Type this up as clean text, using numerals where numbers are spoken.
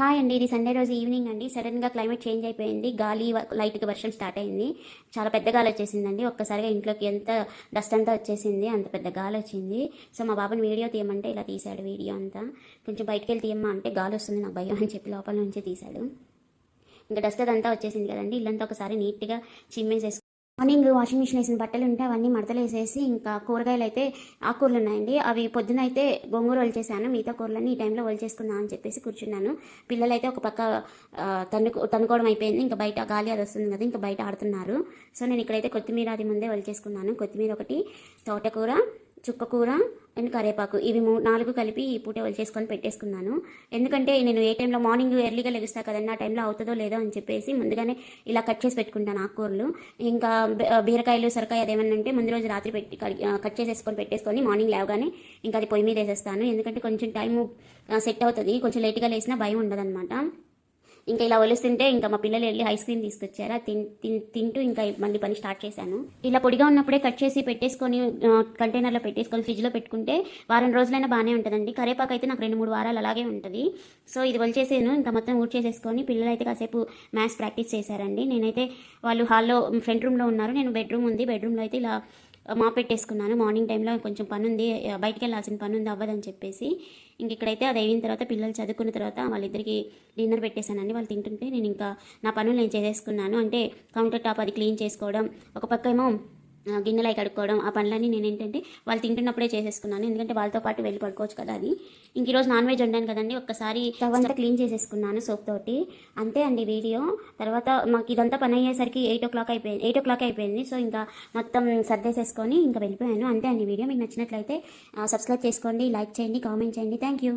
Hi అండి. ఇది Sunday రోజు ఈవినింగ్ అండి. సడన్గా క్లైమేట్ చేంజ్ అయిపోయింది. గాలి లైట్గా వర్షం స్టార్ట్ అయింది. చాలా పెద్ద గాలి వచ్చేసిందండి. ఒక్కసారిగా ఇంట్లోకి ఎంత డస్ట్ అంతా వచ్చేసింది. అంత పెద్ద గాలి వచ్చింది. సో మా బాబుని వీడియో తీయమంటే ఇలా తీశాడు వీడియో అంతా. కొంచెం బయటకు వెళ్ళి తీయమ్మా అంటే గాలి వస్తుంది నాకు భయం అని చెప్పి లోపల నుంచే తీశాడు. ఇంకా డస్ట్ అదంతా వచ్చేసింది కదండి. ఇల్లంతా ఒకసారి నీట్గా చిమ్మేసేసుకుని మార్నింగ్ వాషింగ్ మిషన్ వేసిన బట్టలు ఉంటే అవన్నీ మడతలు వేసేసి ఇంకా కూరగాయలు అయితే ఆకుకూరలు ఉన్నాయండి. అవి పొద్దున అయితే గోంగూర వలిచేసాను. మిగతా కూరలన్నీ ఈ టైంలో వలిచేసుకుందాం అని చెప్పేసి కూర్చున్నాను. పిల్లలు అయితే ఒక పక్క తన్నుకోవడం అయిపోయింది. ఇంకా బయట గాలి అది వస్తుంది కదా, ఇంకా బయట ఆడుతున్నారు. సో నేను ఇక్కడైతే కొత్తిమీర అది ముందే వలిచేసుకున్నాను. కొత్తిమీర ఒకటి, తోటకూర, చుక్కకూర అండ్ కరేపాకు, ఇవి 4 కలిపి ఈ పూట చేసుకొని పెట్టేసుకున్నాను. ఎందుకంటే నేను ఏ టైంలో మార్నింగ్ ఎర్లీగా లెగుస్తా కదండి, ఆ టైంలో అవుతుందో లేదో అని చెప్పేసి ముందుగానే ఇలా కట్ చేసి పెట్టుకుంటాను ఆకుకూరలు. ఇంకా బీరకాయలు, సొరకాయ అదేమన్నా ఉంటే ముందు రోజు రాత్రి కట్ చేసేసుకొని పెట్టేసుకొని మార్నింగ్ లేవగానే ఇంకా అది పొయ్యి మీద వేసేస్తాను. ఎందుకంటే కొంచెం టైము సెట్ అవుతుంది. కొంచెం లేట్గా లేసినా భయం ఉండదన్నమాట. ఇంకా ఇలా ఒలుస్తుంటే ఇంకా మా పిల్లలు వెళ్ళి ఐస్ క్రీమ్ తీసుకొచ్చారు. తింటూ ఇంకా మళ్ళీ పని స్టార్ట్ చేశాను. ఇలా పొడిగా ఉన్నప్పుడే కట్ చేసి పెట్టేసుకొని కంటైనర్లో పెట్టేసుకొని ఫ్రిడ్జ్లో పెట్టుకుంటే వారం రోజులైనా బాగానే ఉంటుందండి. కరేపాకు అయితే నాకు 2-3 వారాలు అలాగే ఉంటుంది. సో ఇది ఒలిచేసాను. ఇంకా మొత్తం ఊడ్చేసేసుకొని పిల్లలు అయితే కాసేపు మ్యాథ్స్ ప్రాక్టీస్ చేశారండి. నేనైతే వాళ్ళు హాల్లో ఫ్రంట్ రూమ్లో ఉన్నారు, నేను బెడ్రూమ్ ఉంది. బెడ్రూమ్లో అయితే ఇలా పెట్టేసుకున్నాను. మార్నింగ్ టైంలో కొంచెం పని ఉంది, బయటికి వెళ్ళాల్సిన పని ఉంది, అవ్వదని చెప్పేసి ఇంక ఇక్కడైతే అది అయిన తర్వాత పిల్లలు చదువుకున్న తర్వాత వాళ్ళిద్దరికి డిన్నర్ పెట్టేశానండి. వాళ్ళు తింటుంటే నేను ఇంకా నా పనులు నేను చేసేసుకున్నాను. అంటే కౌంటర్ టాప్ అది క్లీన్ చేసుకోవడం, ఒక పక్క ఏమో గిన్నెలు అవి కడుక్కోవడం, ఆ పనులన్నీ నేను ఏంటంటే వాళ్ళు తింటున్నప్పుడే చేసేసుకున్నాను. ఎందుకంటే వాళ్ళతో పాటు వెళ్ళి పడుకోవచ్చు కదా అది. ఇంక ఈరోజు నాన్ వెజ్ వండాను కదండి, ఒక్కసారి స్టవ్ అంతా క్లీన్ చేసేసుకున్నాను సోప్ తోటి. అంతే అండి వీడియో. తర్వాత మాకు ఇదంతా పని అయ్యేసరికి 8 o'clock అయిపోయింది. సో ఇంకా మొత్తం సర్దేసేసుకొని ఇంకా వెళ్ళిపోయాను. అంతే అండి వీడియో. మీకు నచ్చినట్లయితే సబ్స్క్రైబ్ చేసుకోండి, లైక్ చేయండి, కామెంట్ చేయండి. Thank you.